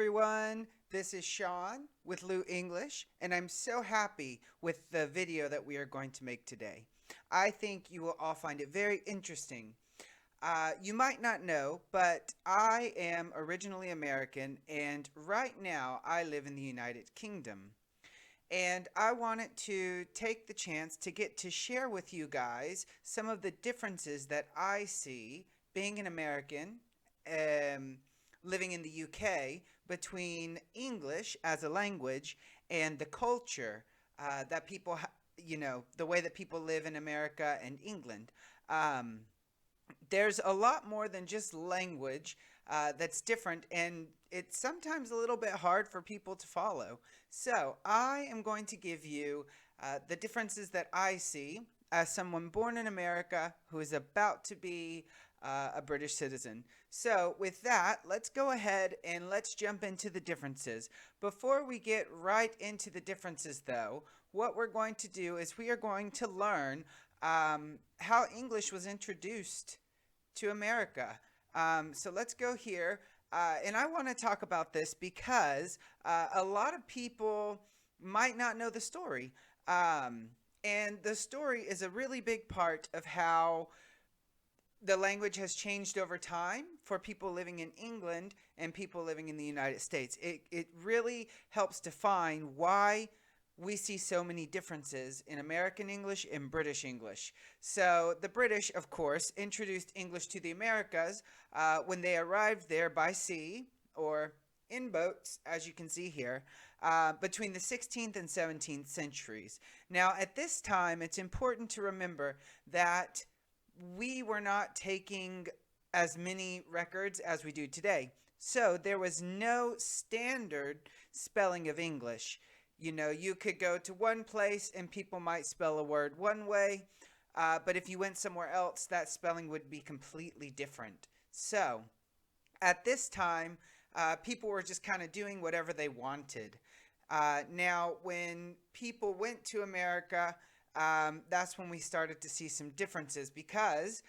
everyone. This is Sean with Lou English, and I'm so happy with the video that we are going to make today. I think you will all find it very interesting. You might not know, but I am originally American, and right now I live in the United Kingdom. And I wanted to take the chance to get to share with you guys some of the differences that I see being an American, um, living in the UK, between English as a language and the culture that the way that people live in America and England. Um, there's a lot more than just language that's different, and it's sometimes a little bit hard for people to follow. So, I am going to give you the differences that I see as someone born in America who is about to be a British citizen. So, with that, let's go ahead and let's jump into the differences. Before we get right into the differences, though, what we're going to do is we are going to learn how English was introduced to America. So let's go here. And I want to talk about this because a lot of people might not know the story. Um, and the story is a really big part of how the language has changed over time for people living in England and people living in the United States. It really helps define why we see so many differences in American English and British English. So, the British, of course, introduced English to the Americas when they arrived there by sea or in boats, as you can see here, between the 16th and 17th centuries. Now, at this time, it's important to remember that we were not taking as many records as we do today. So there was no standard spelling of English. You know, you could go to one place and people might spell a word one way, but if you went somewhere else, that spelling would be completely different. So at this time, people were just kind of doing whatever they wanted. Now, when people went to America, that's when we started to see some differences because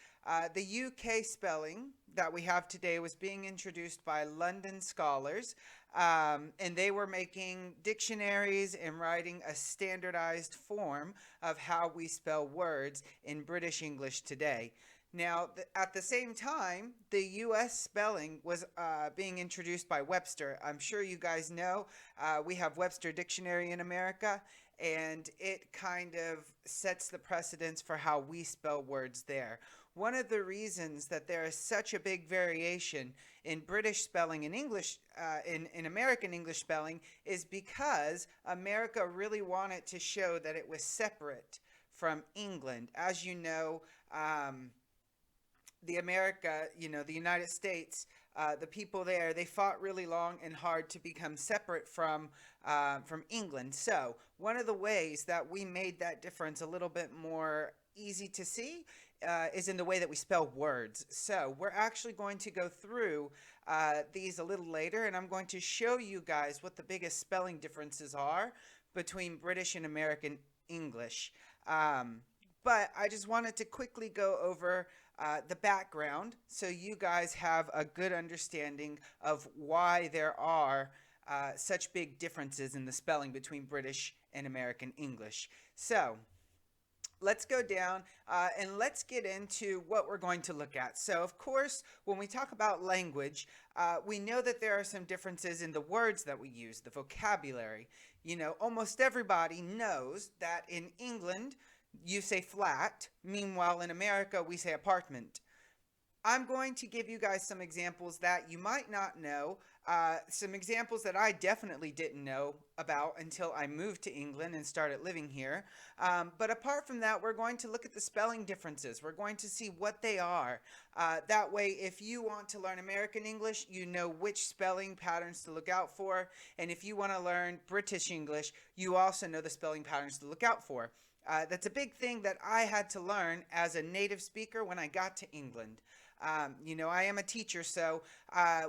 the UK spelling that we have today was being introduced by London scholars, and they were making dictionaries and writing a standardized form of how we spell words in British English today. Now, at the same time, the US spelling was being introduced by Webster. I'm sure you guys know we have Webster Dictionary in America, and it kind of sets the precedence for how we spell words there. One of the reasons that there is such a big variation in British spelling and English, in American English spelling, is because America really wanted to show that it was separate from England. As you know, the United States, the people there, they fought really long and hard to become separate from England. So one of the ways that we made that difference a little bit more easy to see is in the way that we spell words. So we're actually going to go through these a little later, and I'm going to show you guys what the biggest spelling differences are between British and American English. Um, but I just wanted to quickly go over the background so you guys have a good understanding of why there are such big differences in the spelling between British and American English. So, let's go down and let's get into what we're going to look at. So, of course, when we talk about language, we know that there are some differences in the words that we use, the vocabulary. You know, almost everybody knows that in England, you say flat, meanwhile, in America, we say apartment. I'm going to give you guys some examples that you might not know, some examples that I definitely didn't know about until I moved to England and started living here. But apart from that, we're going to look at the spelling differences. We're going to see what they are. That way, if you want to learn American English, you know which spelling patterns to look out for. And if you want to learn British English, you also know the spelling patterns to look out for. That's a big thing that I had to learn as a native speaker when I got to England. I am a teacher, so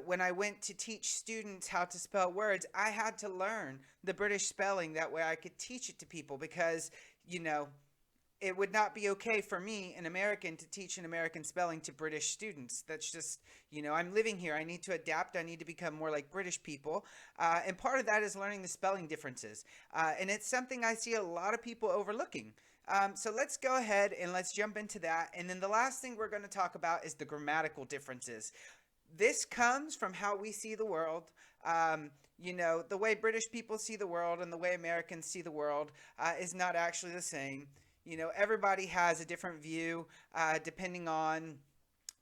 when I went to teach students how to spell words, I had to learn the British spelling. That way I could teach it to people because, you know, it would not be okay for me, an American, to teach an American spelling to British students. That's just, I'm living here. I need to adapt. I need to become more like British people. And part of that is learning the spelling differences. And it's something I see a lot of people overlooking. So let's go ahead and let's jump into that. And then the last thing we're going to talk about is the grammatical differences. This comes from how we see the world. The way British people see the world and the way Americans see the world is not actually the same. Everybody has a different view depending on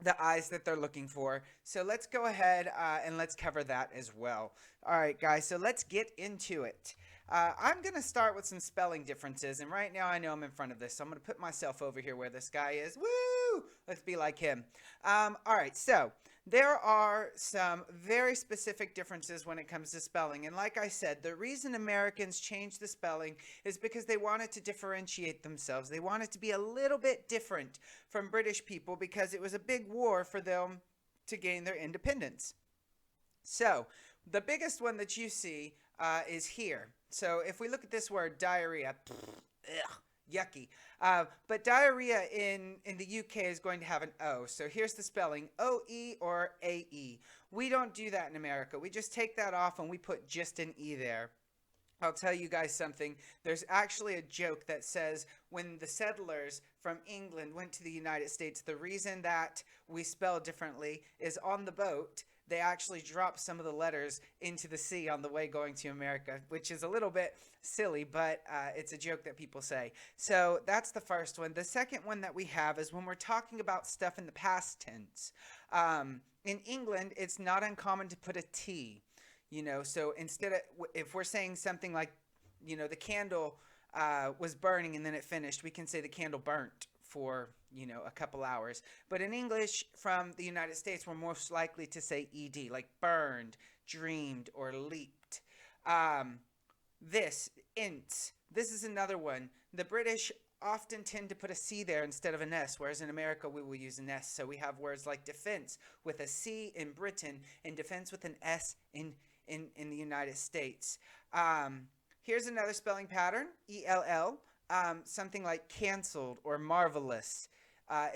the eyes that they're looking for. So let's go ahead and let's cover that as well. All right, guys, so let's get into it. I'm going to start with some spelling differences, and right now I know I'm in front of this, so I'm going to put myself over here where this guy is. Woo! Let's be like him. All right, so there are some very specific differences when it comes to spelling, and like I said, the reason Americans changed the spelling is because they wanted to differentiate themselves. They wanted to be a little bit different from British people because it was a big war for them to gain their independence. So the biggest one that you see is here. So if we look at this word, diarrhea, yucky. But diarrhea in the UK is going to have an O. So here's the spelling, O-E or A-E. We don't do that in America. We just take that off and we put just an E there. I'll tell you guys something. There's actually a joke that says when the settlers from England went to the United States, the reason that we spell differently is on the boat, they actually dropped some of the letters into the sea on the way going to America, which is a little bit silly, but it's a joke that people say. So that's the first one. The second one that we have is when we're talking about stuff in the past tense. In England, it's not uncommon to put a T. So instead of, if we're saying something like, the candle was burning and then it finished, we can say the candle burnt for, a couple hours. But in English from the United States, we're most likely to say ed, like burned, dreamed, or leaped. Int. This is another one. The British often tend to put a C there instead of an S, whereas in America we will use an S. So we have words like defense with a C in Britain and defense with an S in the United States. Here's another spelling pattern, E-L-L, something like canceled or marvelous.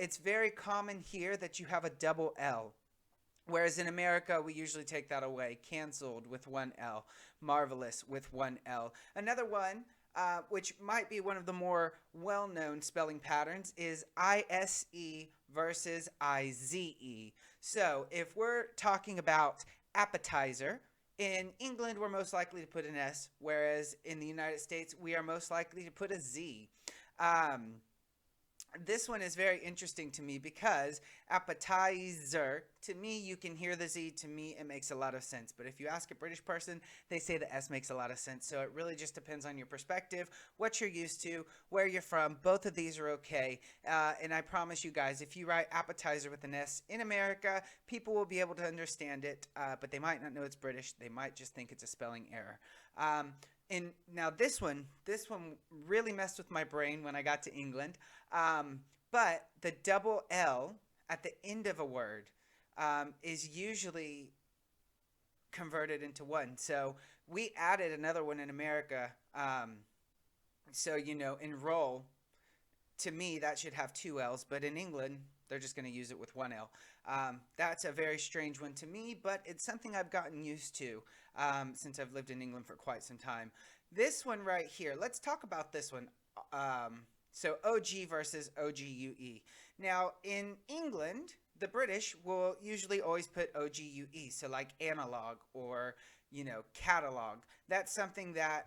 It's very common here that you have a double L, whereas in America we usually take that away. Canceled with one L, marvelous with one L. Another one, which might be one of the more well-known spelling patterns, is I-S-E versus I-Z-E. So if we're talking about appetizer, in England, we're most likely to put an S, whereas in the United States, we are most likely to put a Z. This one is very interesting to me because appetizer, to me, you can hear the Z. To me, it makes a lot of sense. But if you ask a British person, they say the S makes a lot of sense. So it really just depends on your perspective, what you're used to, where you're from. Both of these are okay. And I promise you guys, if you write appetizer with an S in America, people will be able to understand it, but they might not know it's British. They might just think it's a spelling error. And now this one really messed with my brain when I got to England. But the double L at the end of a word is usually converted into one. So we added another one in America. So, enroll, to me, that should have two L's. But in England, they're just going to use it with one L. That's a very strange one to me, but it's something I've gotten used to since I've lived in England for quite some time. This one right here, let's talk about this one. So OG versus OGUE. Now, in England, the British will usually always put OGUE, so like analog or, catalog. That's something that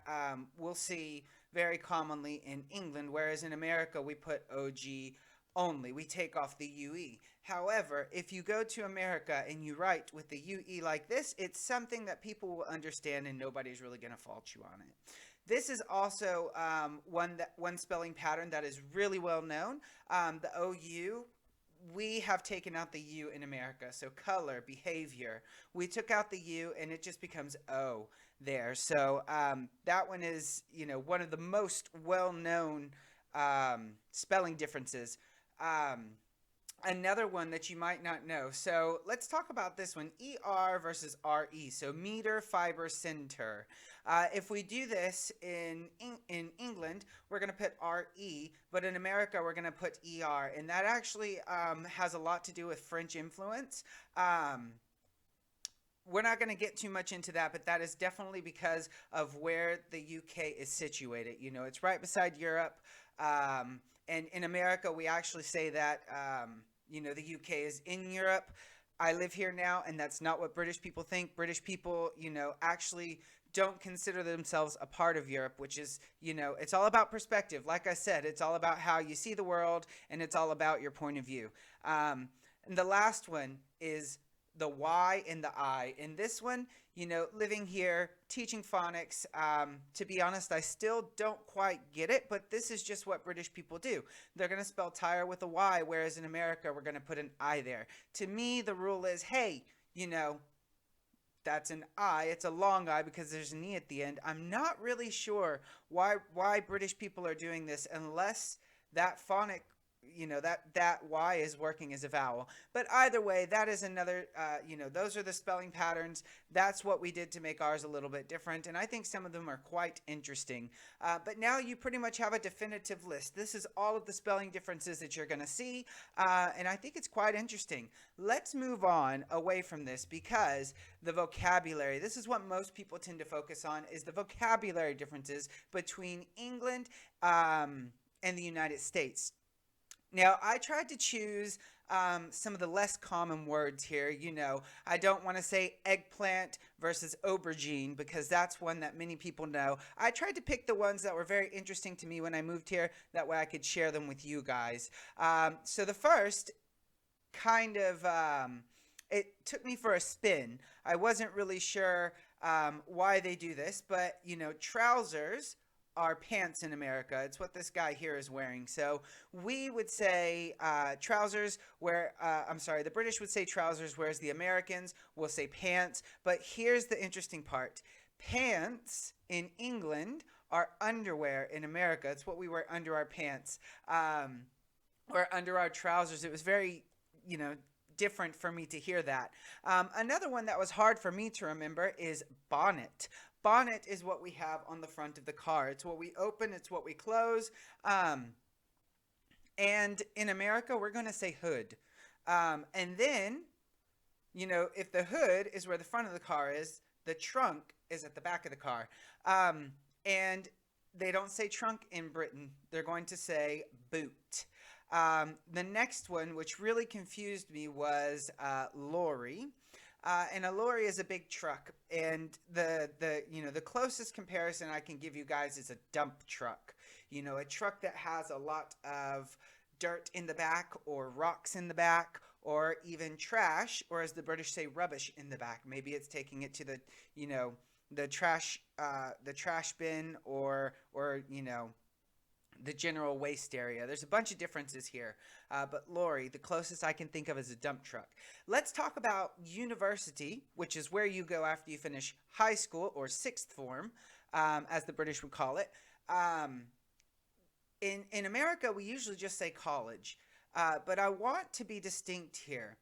we'll see very commonly in England, whereas in America, we put OG only. We take off the UE. However, if you go to America and you write with the UE like this, it's something that people will understand and nobody's really going to fault you on it. This is also one spelling pattern that is really well known. The OU, we have taken out the U in America. So color, behavior. We took out the U and it just becomes O there. So that one is, one of the most well-known spelling differences. another one that you might not know. So let's talk about this one, ER versus RE. So meter, fiber, center. If we do this in England, we're going to put RE, but in America, we're going to put ER. And that actually has a lot to do with French influence. Um, we're not going to get too much into that, but that is definitely because of where the UK is situated. You know, it's right beside Europe. And in America, we actually say that, the UK is in Europe. I live here now, and that's not what British people think. British people, actually don't consider themselves a part of Europe, which is, it's all about perspective. Like I said, it's all about how you see the world, and it's all about your point of view. And the last one is the Y and the I. In this one, living here, teaching phonics, to be honest, I still don't quite get it, but this is just what British people do. They're going to spell tire with a Y, whereas in America, we're going to put an I there. To me, the rule is, hey, that's an I. It's a long I because there's an E at the end. I'm not really sure why British people are doing this unless that phonic that Y is working as a vowel. But either way, that is another, those are the spelling patterns. That's what we did to make ours a little bit different, and I think some of them are quite interesting. But now you pretty much have a definitive list. This is all of the spelling differences that you're going to see, and I think it's quite interesting. Let's move on away from this because the vocabulary, this is what most people tend to focus on, is the vocabulary differences between England and the United States. Now, I tried to choose some of the less common words here. I don't want to say eggplant versus aubergine because that's one that many people know. I tried to pick the ones that were very interesting to me when I moved here. That way I could share them with you guys. So the first it took me for a spin. I wasn't really sure why they do this, but, trousers are pants in America. It's what this guy here is wearing. So we would say trousers the British would say trousers, whereas the Americans will say pants. But here's the interesting part. Pants in England are underwear in America. It's what we wear under our pants or under our trousers. It was very, different for me to hear that. Another one that was hard for me to remember is bonnet. Bonnet is what we have on the front of the car. It's what we open, it's what we close. And in America, we're going to say hood. And then, if the hood is where the front of the car is, the trunk is at the back of the car. And they don't say trunk in Britain. They're going to say boot. The next one, which really confused me, was lorry. And a lorry is a big truck, and the closest comparison I can give you guys is a dump truck. A truck that has a lot of dirt in the back, or rocks in the back, or even trash, or as the British say, rubbish in the back. Maybe it's taking it to the trash bin, or the general waste area. There's a bunch of differences here, but lorry, the closest I can think of is a dump truck. Let's talk about university, which is where you go after you finish high school, or sixth form, as the British would call it. In America, we usually just say college, but I want to be distinct here.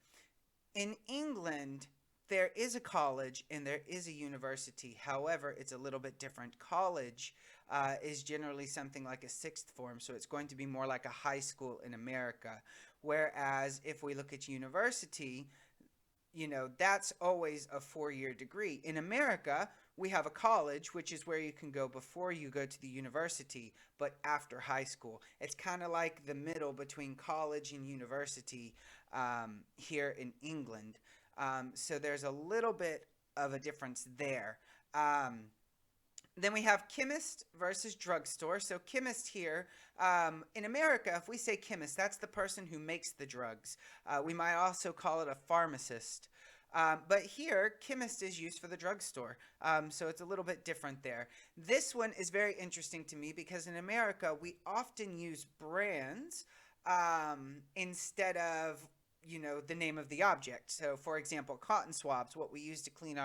In England, there is a college and there is a university. However, it's a little bit different. College is generally something like a sixth form, so it's going to be more like a high school in America. Whereas if we look at university, that's always a 4-year degree. In America, we have a college, which is where you can go before you go to the university, but after high school. It's kind of like the middle between college and university here in England. So there's a little bit of a difference there. Then we have chemist versus drugstore. So chemist here, in America, if we say chemist, that's the person who makes the drugs. We might also call it a pharmacist. But here, chemist is used for the drugstore. So it's a little bit different there. This one is very interesting to me because in America, we often use brands instead of the name of the object. So for example, cotton swabs, what we use to clean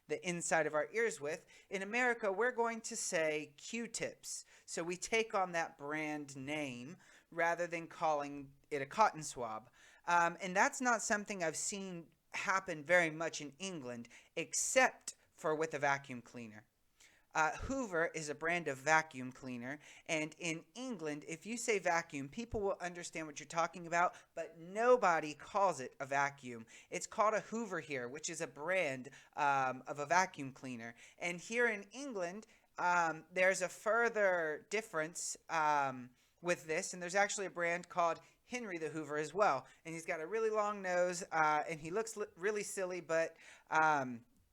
the inside of our ears with. In America, we're going to say Q-tips. So we take on that brand name rather than calling it a cotton swab. And that's not something I've seen happen very much in England, except for with a vacuum cleaner. Hoover is a brand of vacuum cleaner, and in England, if you say vacuum, people will understand what you're talking about, but nobody calls it a vacuum. It's called a Hoover here, which is a brand of a vacuum cleaner. And here in England, there's a further difference with this, and there's actually a brand called Henry the Hoover as well, and he's got a really long nose, and he looks really silly, but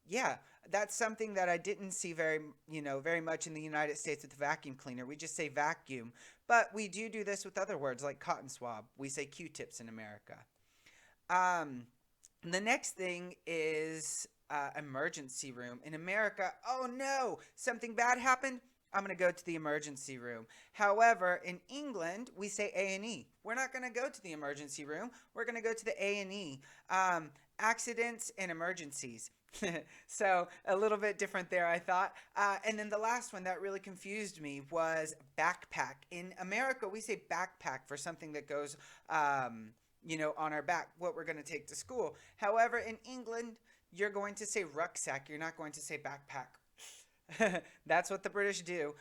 yeah, that's something that I didn't see very much in the United States with the vacuum cleaner. We just say vacuum, but we do this with other words like cotton swab. We say Q-tips in America. Um, the next thing is emergency room in America. Oh no, something bad happened. I'm going to go to the emergency room. However, in England, we say A&E. We're not going to go to the emergency room. We're going to go to the A&E. Accidents and emergencies. So a little bit different there, I thought. And then the last one that really confused me was backpack. In America, we say backpack for something that goes, on our back, what we're going to take to school. However, in England, you're going to say rucksack. You're not going to say backpack. That's what the British do.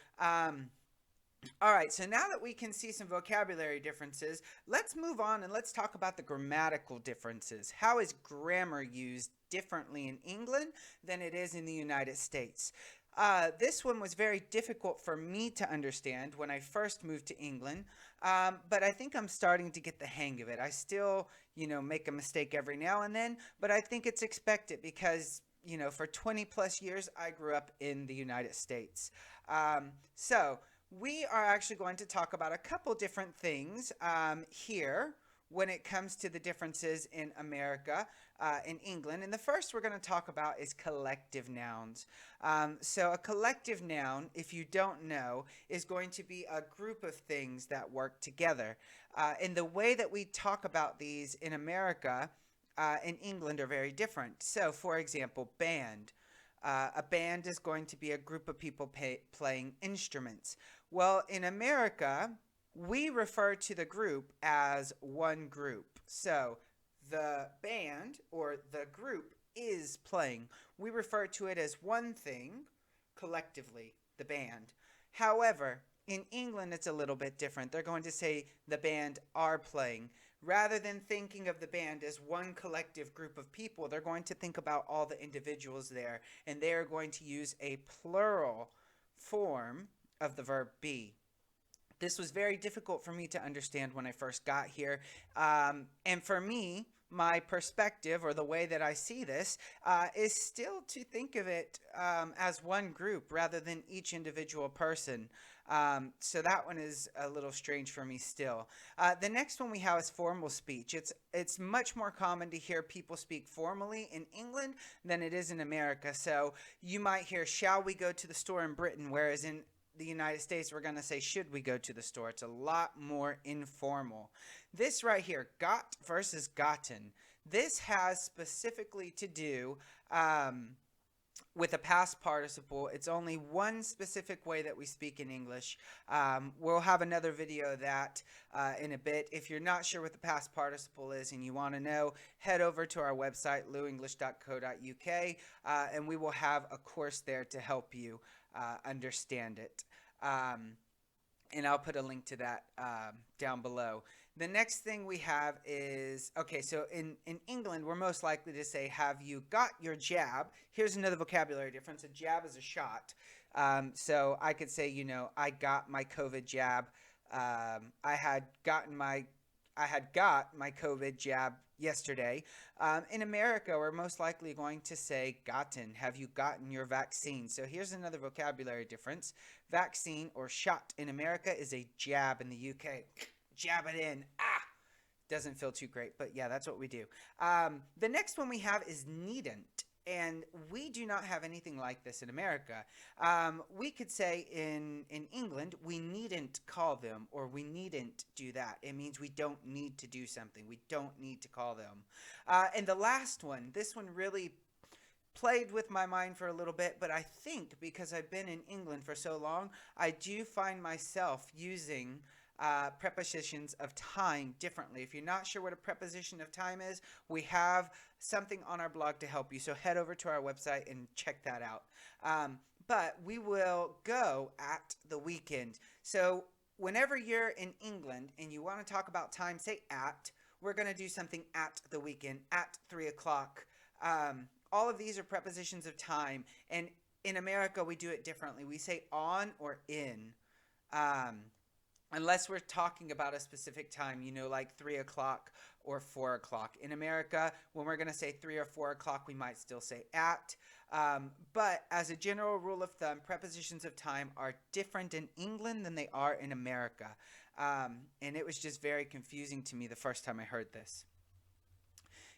All right, so now that we can see some vocabulary differences, let's move on and let's talk about the grammatical differences. How is grammar used differently in England than it is in the United States? This one was very difficult for me to understand when I first moved to England, but I think I'm starting to get the hang of it. I still, make a mistake every now and then, but I think it's expected because, for 20 plus years, I grew up in the United States. So we are actually going to talk about a couple different things here when it comes to the differences in America, in England. And the first we're going to talk about is collective nouns. So a collective noun, if you don't know, is going to be a group of things that work together. And the way that we talk about these in America, in England are very different. So, for example, band. A band is going to be a group of people playing instruments. Well, in America, we refer to the group as one group. So the band or the group is playing. We refer to it as one thing collectively, the band. However, in England, it's a little bit different. They're going to say the band are playing. Rather than thinking of the band as one collective group of people, they're going to think about all the individuals there, and they are going to use a plural form of the verb be. This was very difficult for me to understand when I first got here. And for me, my perspective or the way that I see this is still to think of it as one group rather than each individual person. So that one is a little strange for me still. The next one we have is formal speech. It's much more common to hear people speak formally in England than it is in America. So you might hear, shall we go to the store in Britain? Whereas in the United States, we're going to say, should we go to the store? It's a lot more informal. This right here, got versus gotten, this has specifically to do with a past participle. It's only one specific way that we speak in English. We'll have another video of that in a bit. If you're not sure what the past participle is and you want to know, head over to our website, louenglish.co.uk, and we will have a course there to help you understand it. And I'll put a link to that down below. The next thing we have is, okay, so in England, we're most likely to say, have you got your jab? Here's another vocabulary difference. A jab is a shot. So I could say, I got my COVID jab. I had got my COVID jab yesterday. In America, we're most likely going to say gotten. Have you gotten your vaccine? So here's another vocabulary difference. Vaccine or shot in America is a jab in the UK. Jab it in. Doesn't feel too great, but yeah, that's what we do. The next one we have is needn't. And we do not have anything like this in America. We could say in England, we needn't call them, or we needn't do that. It means we don't need to do something. We don't need to call them. And the last one, this one really played with my mind for a little bit, but I think because I've been in England for so long, I do find myself using prepositions of time differently. If you're not sure what a preposition of time is, we have something on our blog to help you. So head over to our website and check that out. But we will go at the weekend. So whenever you're in England and you want to talk about time, say at. We're going to do something at the weekend, at 3 o'clock. All of these are prepositions of time. And in America, we do it differently. We say on or in. Um, Unless we're talking about a specific time, like 3 o'clock or 4 o'clock. In America, when we're going to say 3 or 4 o'clock, we might still say at. But as a general rule of thumb, prepositions of time are different in England than they are in America. And it was just very confusing to me the first time I heard this.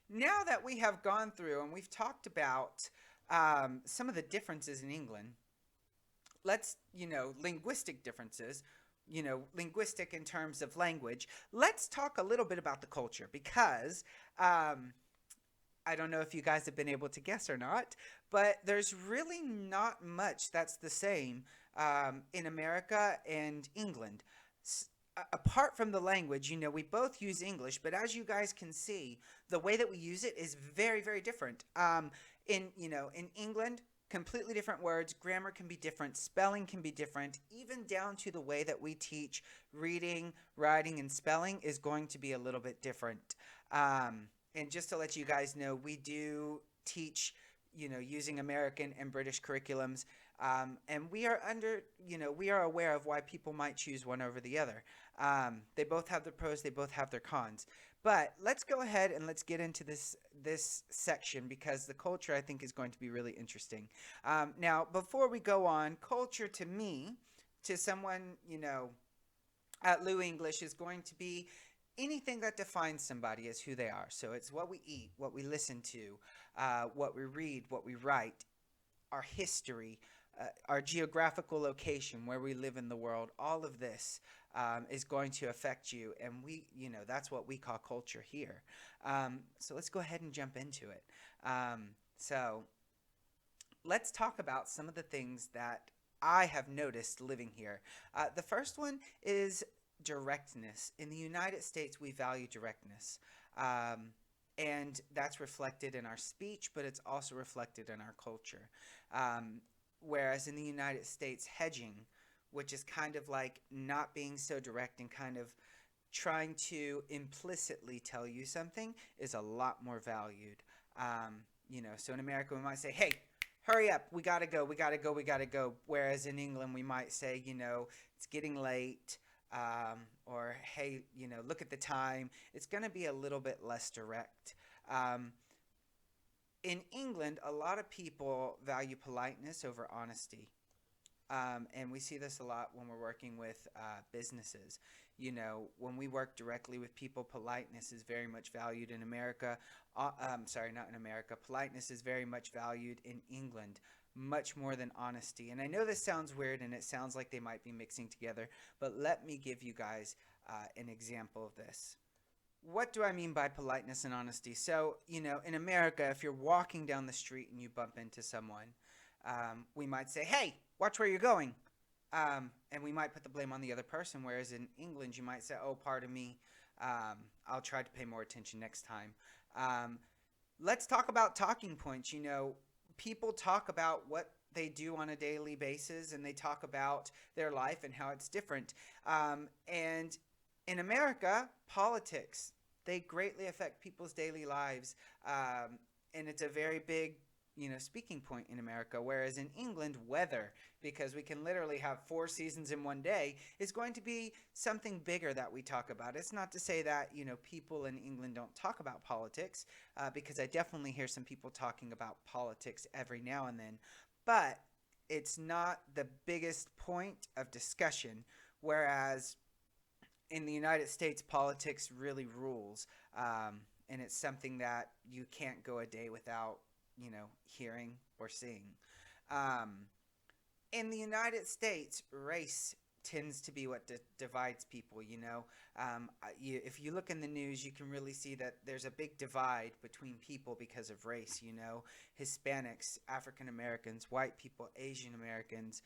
Now that we have gone through and we've talked about some of the differences in England, linguistic differences, linguistic in terms of language, let's talk a little bit about the culture because I don't know if you guys have been able to guess or not, but there's really not much that's the same in America and England. Apart from the language, we both use English, but as you guys can see, the way that we use it is very, very different. In England, completely different words, grammar can be different, spelling can be different, even down to the way that we teach reading, writing, and spelling is going to be a little bit different. And just to let you guys know, we do teach, using American and British curriculums, and we are aware of why people might choose one over the other. They both have their pros, they both have their cons. But let's go ahead and let's get into this section because the culture, I think, is going to be really interesting. Now, before we go on, culture to me, to someone, at Lou English, is going to be anything that defines somebody as who they are. So it's what we eat, what we listen to, what we read, what we write, our history, our geographical location, where we live in the world. All of this is going to affect you, and that's what we call culture here. So let's go ahead and jump into it. So let's talk about some of the things that I have noticed living here. The first one is directness. In the United States, we value directness. And that's reflected in our speech, but it's also reflected in our culture. Whereas in the United States, hedging, which is kind of like not being so direct and kind of trying to implicitly tell you something, is a lot more valued. So in America, we might say, hey, hurry up, we gotta go, we gotta go, we gotta go. Whereas in England, we might say, it's getting late, or hey, look at the time. It's going to be a little bit less direct. In England, a lot of people value politeness over honesty. And we see this a lot when we're working with businesses. When we work directly with people, politeness is very much valued in America. Sorry, not in America. Politeness is very much valued in England, much more than honesty. And I know this sounds weird and it sounds like they might be mixing together, but let me give you guys an example of this. What do I mean by politeness and honesty? So, in America, if you're walking down the street and you bump into someone, we might say, hey, watch where you're going. And we might put the blame on the other person, whereas in England, you might say, oh, pardon me, I'll try to pay more attention next time. Let's talk about talking points. People talk about what they do on a daily basis, and they talk about their life and how it's different. And in America, politics, they greatly affect people's daily lives. And it's a very big, speaking point in America. Whereas in England, weather, because we can literally have 4 seasons in one day, is going to be something bigger that we talk about. It's not to say that, people in England don't talk about politics, because I definitely hear some people talking about politics every now and then. But it's not the biggest point of discussion, whereas in the United States, politics really rules, and it's something that you can't go a day without, hearing or seeing. In the United States, race tends to be what divides people. If you look in the news, you can really see that there's a big divide between people because of race. Hispanics, African Americans, white people, Asian Americans.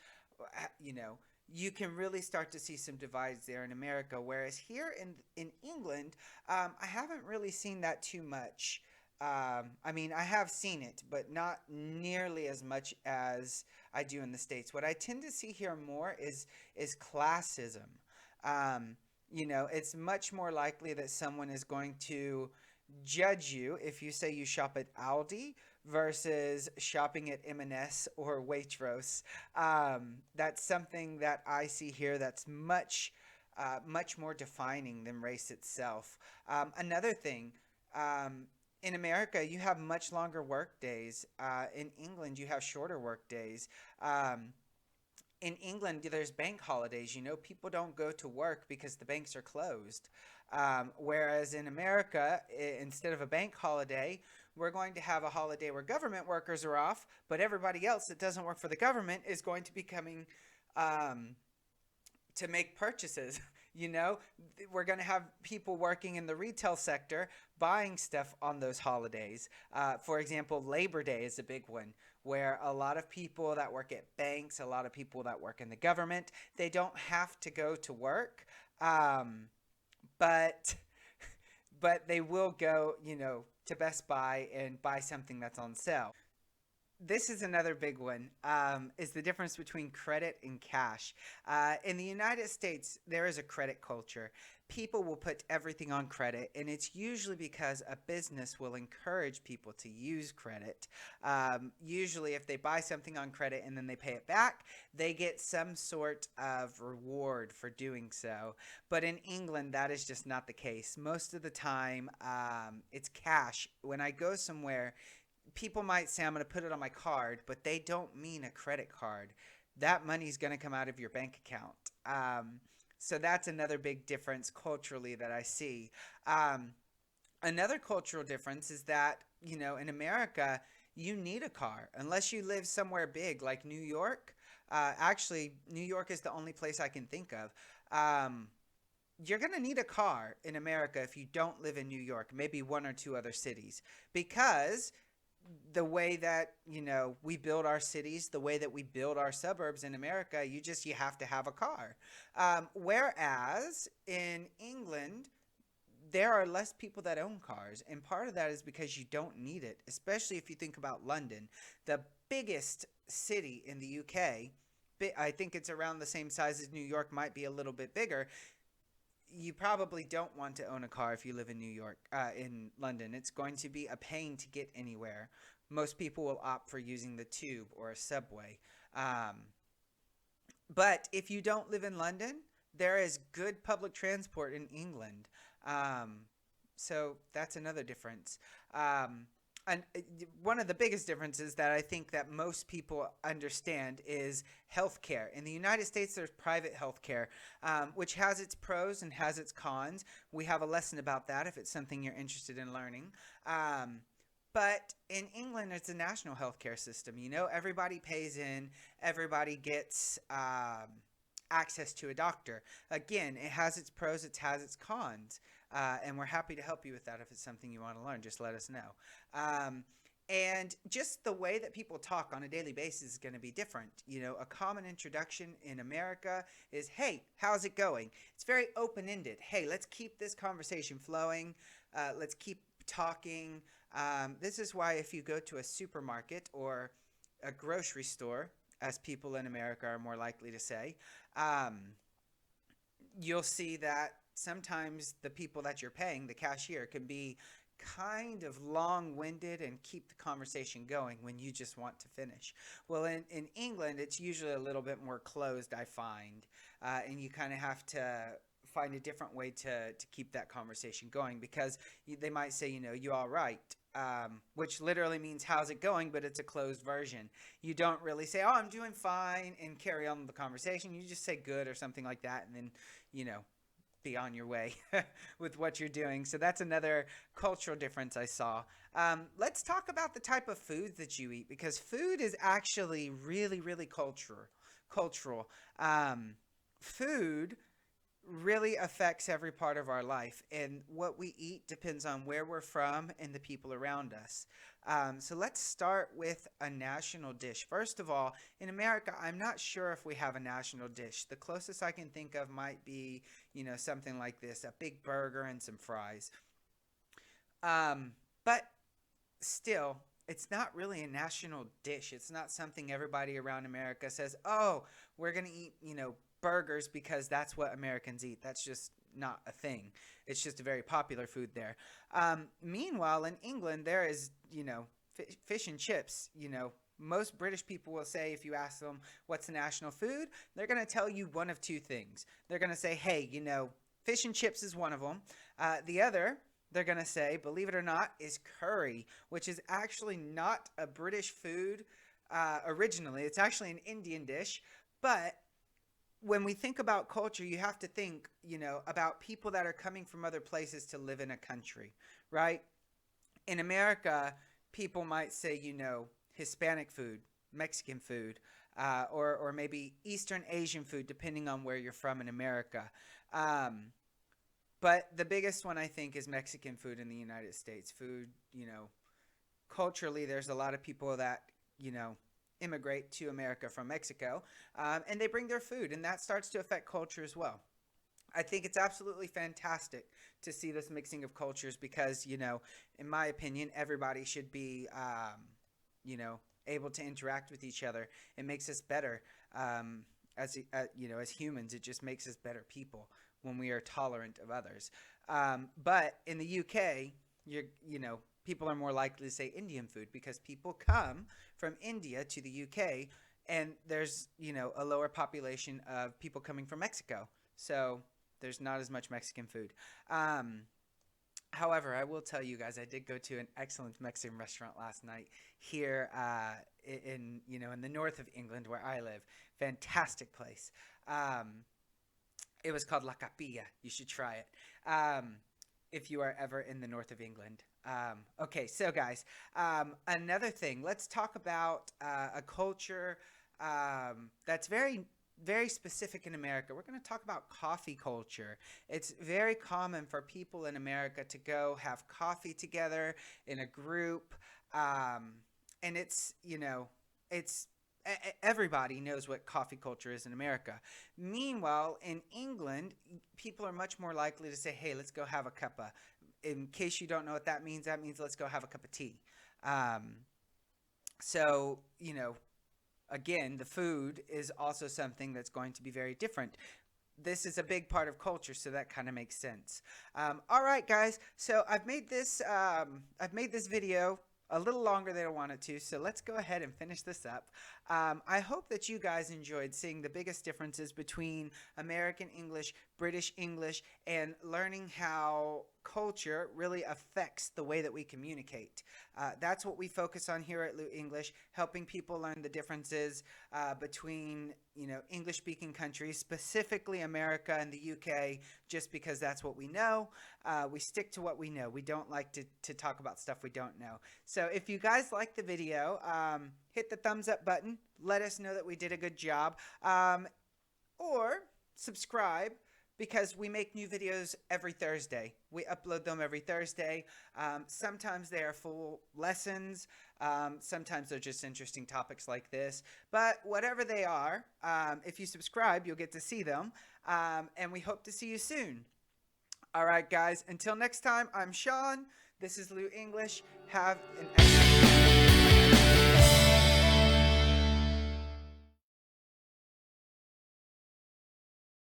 you can really start to see some divides there in America. Whereas here in England, I haven't really seen that too much. I mean, I have seen it, but not nearly as much as I do in the States. What I tend to see here more is classism. Um, it's much more likely that someone is going to judge you if you say you shop at Aldi versus shopping at M&S or Waitrose. That's something that I see here that's much more defining than race itself. Another thing, in America, you have much longer work days. In England, you have shorter work days. In England, there's bank holidays. People don't go to work because the banks are closed. Whereas in America, instead of a bank holiday, we're going to have a holiday where government workers are off, but everybody else that doesn't work for the government is going to be coming to make purchases. We're going to have people working in the retail sector buying stuff on those holidays. For example, Labor Day is a big one where a lot of people that work at banks, a lot of people that work in the government, they don't have to go to work, but they will go, to Best Buy and buy something that's on sale. This is another big one, is the difference between credit and cash. In the United States, there is a credit culture. People will put everything on credit, and it's usually because a business will encourage people to use credit. Usually, if they buy something on credit and then they pay it back, they get some sort of reward for doing so. But in England, that is just not the case. Most of the time, it's cash. When I go somewhere, people might say, I'm going to put it on my card, but they don't mean a credit card. That money's going to come out of your bank account. So that's another big difference culturally that I see. Another cultural difference is that, in America, you need a car. Unless you live somewhere big like New York. Actually, New York is the only place I can think of. You're going to need a car in America if you don't live in New York, maybe one or two other cities, because the way that we build our cities, the way that we build our suburbs in America, you have to have a car. Whereas in England, there are less people that own cars, and part of that is because you don't need it, especially if you think about London, the biggest city in the UK. I think it's around the same size as New York, might be a little bit bigger. You probably don't want to own a car if you live in New York, in London. It's going to be a pain to get anywhere. Most people will opt for using the tube or a subway. But if you don't live in London, there is good public transport in England. So that's another difference. And one of the biggest differences that I think that most people understand is healthcare. In the United States, there's private healthcare, which has its pros and has its cons. We have a lesson about that if it's something you're interested in learning. But in England, it's a national healthcare system. Everybody pays in, everybody gets access to a doctor. Again, it has its pros, it has its cons. And we're happy to help you with that if it's something you want to learn. Just let us know. And just the way that people talk on a daily basis is going to be different. A common introduction in America is, hey, how's it going? It's very open-ended. Hey, let's keep this conversation flowing. Let's keep talking. This is why if you go to a supermarket or a grocery store, as people in America are more likely to say, you'll see that sometimes the people that you're paying, the cashier, can be kind of long-winded and keep the conversation going when you just want to finish. Well, in England, it's usually a little bit more closed, I find, and you kind of have to find a different way to keep that conversation going, because they might say, you all right, which literally means how's it going, but it's a closed version. You don't really say, oh, I'm doing fine, and carry on the conversation. You just say good or something like that, and then, be on your way with what you're doing. So that's another cultural difference I saw. Let's talk about the type of foods that you eat, because food is actually really, really cultural. Food really affects every part of our life. And what we eat depends on where we're from and the people around us. So let's start with a national dish. First of all, in America, I'm not sure if we have a national dish. The closest I can think of might be, something like this, a big burger and some fries. But still, it's not really a national dish. It's not something everybody around America says, oh, we're going to eat, burgers because that's what Americans eat. That's just not a thing. It's just a very popular food there. Meanwhile, in England, there is, fish and chips. Most British people will say, if you ask them what's the national food, they're going to tell you one of two things. They're going to say, hey, fish and chips is one of them. The other, they're going to say, believe it or not, is curry, which is actually not a British food originally. It's actually an Indian dish. But when we think about culture, you have to think, about people that are coming from other places to live in a country, right? In America, people might say, Hispanic food, Mexican food, or maybe Eastern Asian food, depending on where you're from in America. But the biggest one, I think, is Mexican food in the United States. Food, culturally, there's a lot of people that, immigrate to America from Mexico, and they bring their food, and that starts to affect culture as well. I think it's absolutely fantastic to see this mixing of cultures because, in my opinion, everybody should be, able to interact with each other. It makes us better as humans. It just makes us better people when we are tolerant of others. But in the UK, people are more likely to say Indian food because people come from India to the UK, and there's, a lower population of people coming from Mexico. So there's not as much Mexican food. However, I will tell you guys, I did go to an excellent Mexican restaurant last night here in the north of England where I live. Fantastic place. It was called La Capilla. You should try it if you are ever in the north of England. Okay, so guys, another thing. Let's talk about a culture that's very, very specific in America. We're going to talk about coffee culture. It's very common for people in America to go have coffee together in a group, and it's everybody knows what coffee culture is in America. Meanwhile, in England, people are much more likely to say, hey, let's go have a cuppa. In case you don't know what that means let's go have a cup of tea. So, again, the food is also something that's going to be very different. This is a big part of culture, so that kind of makes sense. All right, guys. So I've made this video a little longer than I wanted to, so let's go ahead and finish this up. I hope that you guys enjoyed seeing the biggest differences between American English, British English, and learning how culture really affects the way that we communicate. That's what we focus on here at Lou English, helping people learn the differences between English-speaking countries, specifically America and the UK, just because that's what we know. We stick to what we know. We don't like to talk about stuff we don't know. So if you guys like the video, hit the thumbs up button. Let us know that we did a good job. Or subscribe, because we make new videos every Thursday. We upload them every Thursday. Sometimes they are full lessons. Sometimes they're just interesting topics like this. But whatever they are, if you subscribe, you'll get to see them. And we hope to see you soon. All right, guys. Until next time, I'm Sean. This is Lou English. Have an excellent day.